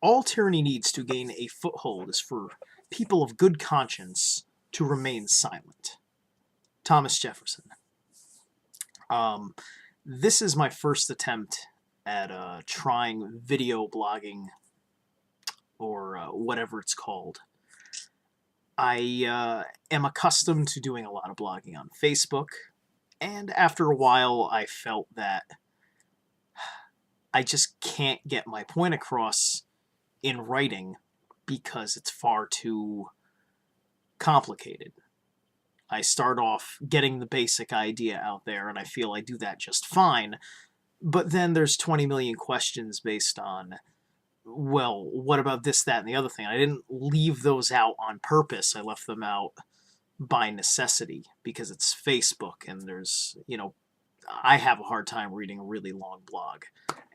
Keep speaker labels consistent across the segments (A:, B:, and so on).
A: All tyranny needs to gain a foothold is for people of good conscience to remain silent. Thomas Jefferson. Um, this is my first attempt at trying video blogging, or whatever it's called. I am accustomed to doing a lot of blogging on Facebook, and after a while I felt that I just can't get my point across in writing because it's far too complicated. I start off getting the basic idea out there, and I feel I do that just fine, but then there's 20 million questions based on, well, what about this, that, and the other thing? I didn't leave those out on purpose. I left them out by necessity because it's Facebook, and there's, I have a hard time reading a really long blog,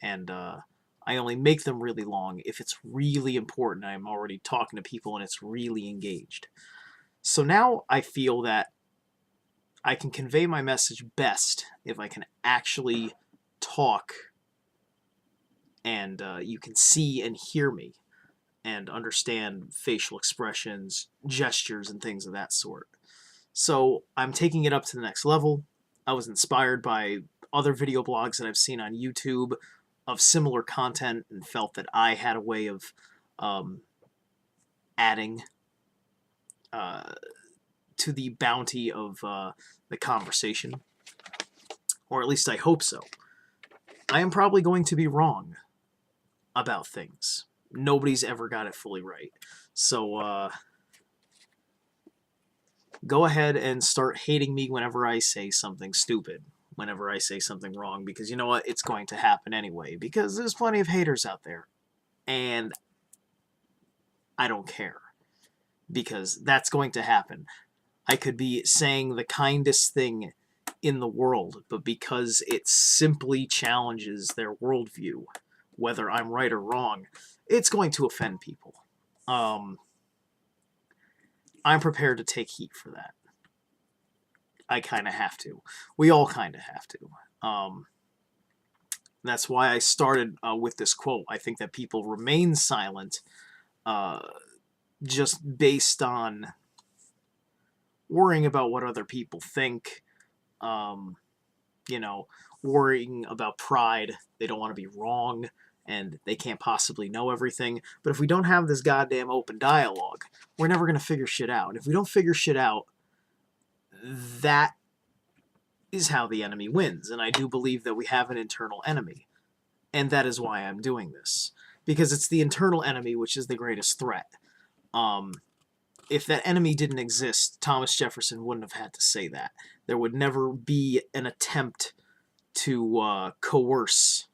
A: and I only make them really long if it's really important. I'm already talking to people and it's really engaged. So now I feel that I can convey my message best if I can actually talk and you can see and hear me and understand facial expressions, gestures, and things of that sort. So I'm taking it up to the next level. I was inspired by other video blogs that I've seen on YouTube of similar content and felt that I had a way of adding to the bounty of the conversation, or at least I hope so. I am probably going to be wrong about things. Nobody's ever got it fully right. So go ahead and start hating me whenever I say something stupid, whenever I say something wrong, because you know what? It's going to happen anyway, because there's plenty of haters out there. And I don't care, because that's going to happen. I could be saying the kindest thing in the world, but because it simply challenges their worldview, whether I'm right or wrong, it's going to offend people. I'm prepared to take heat for that. I kind of have to. We all kind of have to. That's why I started with this quote. I think that people remain silent just based on worrying about what other people think, worrying about pride. They don't want to be wrong, and they can't possibly know everything. But if we don't have this goddamn open dialogue, we're never going to figure shit out. And if we don't figure shit out, that is how the enemy wins. And I do believe that we have an internal enemy. And that is why I'm doing this. Because it's the internal enemy which is the greatest threat. If that enemy didn't exist, Thomas Jefferson wouldn't have had to say that. There would never be an attempt to coerce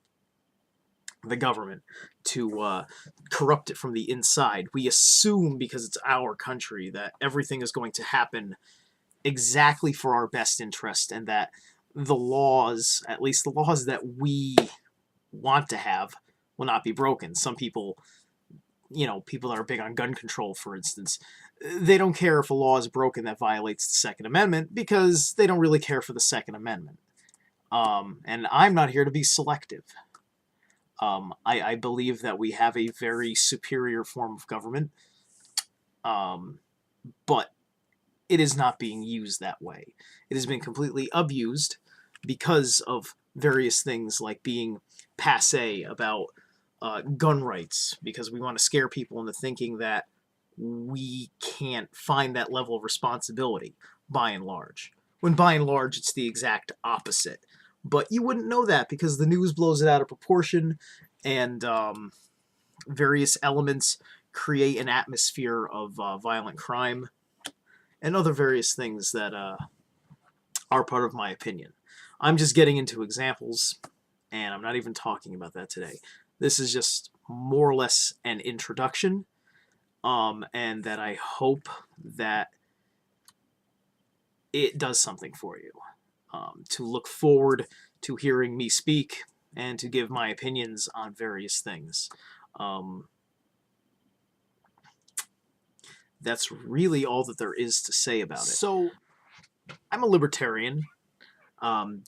A: the government, to corrupt it from the inside. We assume, because it's our country, that everything is going to happen exactly for our best interest, and that the laws, at least the laws that we want to have, will not be broken. Some people, people that are big on gun control, for instance, they don't care if a law is broken that violates the Second Amendment because they don't really care for the Second Amendment. And I'm not here to be selective. I believe that we have a very superior form of government, but it is not being used that way. It has been completely abused because of various things like being passé about gun rights, because we want to scare people into thinking that we can't find that level of responsibility, by and large. When by and large, it's the exact opposite. But you wouldn't know that because the news blows it out of proportion, and various elements create an atmosphere of violent crime and other various things that are part of my opinion. I'm just getting into examples, and I'm not even talking about that today. This is just more or less an introduction, and that I hope that it does something for you. To look forward to hearing me speak and to give my opinions on various things. That's really all that there is to say about it. So, I'm a libertarian.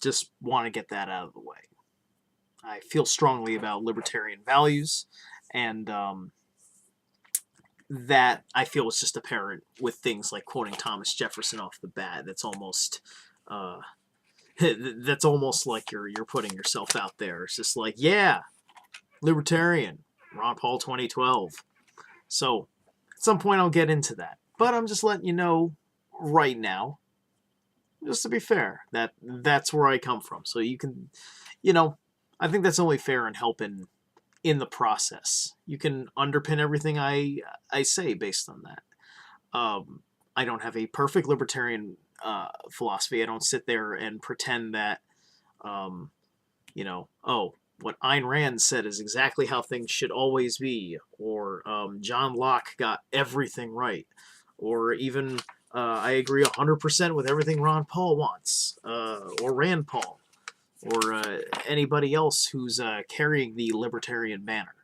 A: Just want to get that out of the way. I feel strongly about libertarian values, And that I feel is just apparent with things like quoting Thomas Jefferson off the bat. That's almost that's almost like you're putting yourself out there. It's just like, yeah, libertarian, Ron Paul 2012. So at some point I'll get into that. But I'm just letting you know right now, just to be fair, that's where I come from. So you can, I think that's only fair and helping in the process. You can underpin everything I say based on that. I don't have a perfect libertarian philosophy. I don't sit there and pretend that, oh, what Ayn Rand said is exactly how things should always be, or John Locke got everything right, or even I agree 100% with everything Ron Paul wants, or Rand Paul, or anybody else who's carrying the libertarian banner.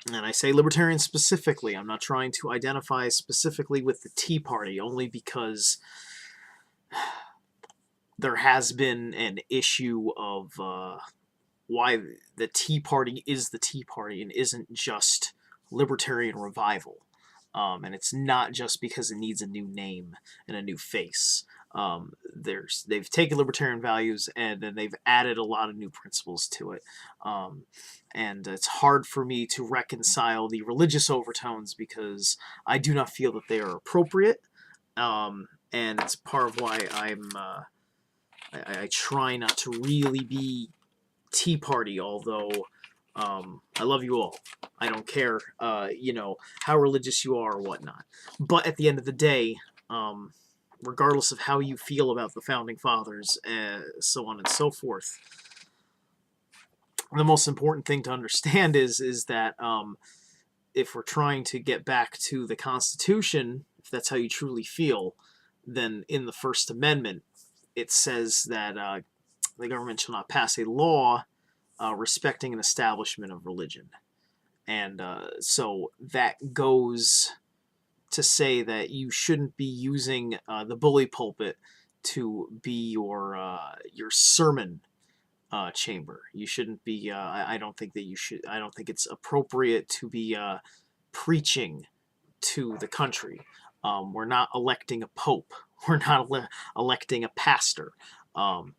A: And I say libertarian specifically. I'm not trying to identify specifically with the Tea Party, only because there has been an issue of why the Tea Party is the Tea Party and isn't just libertarian revival. And it's not just because it needs a new name and a new face. They've taken libertarian values and then they've added a lot of new principles to it. And it's hard for me to reconcile the religious overtones because I do not feel that they are appropriate. And it's part of why I try not to really be Tea Party, although I love you all. I don't care, how religious you are or whatnot. But at the end of the day, regardless of how you feel about the Founding Fathers, so on and so forth, the most important thing to understand is that if we're trying to get back to the Constitution, if that's how you truly feel, then in the First Amendment, it says that the government shall not pass a law respecting an establishment of religion. And so that goes to say that you shouldn't be using the bully pulpit to be your sermon chamber. You shouldn't be. I don't think that you should. I don't think it's appropriate to be preaching to the country. We're not electing a pope. We're not electing a pastor. And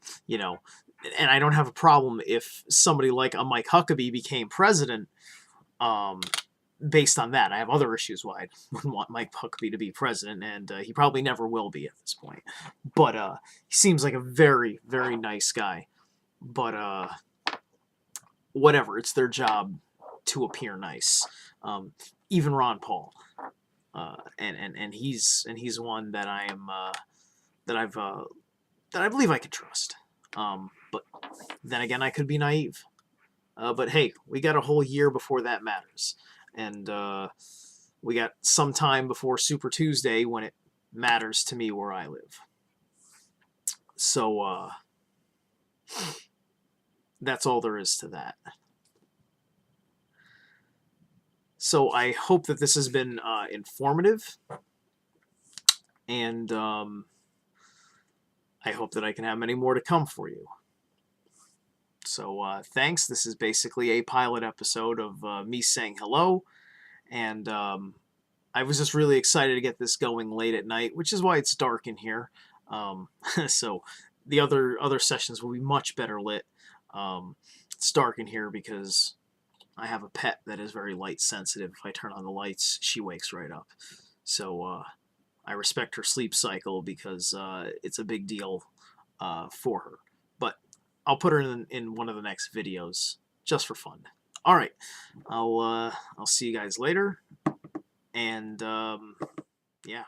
A: I don't have a problem if somebody like a Mike Huckabee became president based on that. I have other issues why I wouldn't want Mike Huckabee to be president, and he probably never will be at this point. But he seems like a very, very nice guy. But whatever, it's their job to appear nice. Even Ron Paul, and he's one that I am that I believe I can trust. But then again, I could be naive. But hey, we got a whole year before that matters. And we got some time before Super Tuesday when it matters to me where I live. So that's all there is to that. So I hope that this has been informative. And I hope that I can have many more to come for you. So thanks. This is basically a pilot episode of me saying hello. And I was just really excited to get this going late at night, which is why it's dark in here. So the other sessions will be much better lit. It's dark in here because I have a pet that is very light sensitive. If I turn on the lights, she wakes right up. So I respect her sleep cycle because it's a big deal for her. But I'll put her in one of the next videos just for fun. All right, I'll see you guys later, and yeah.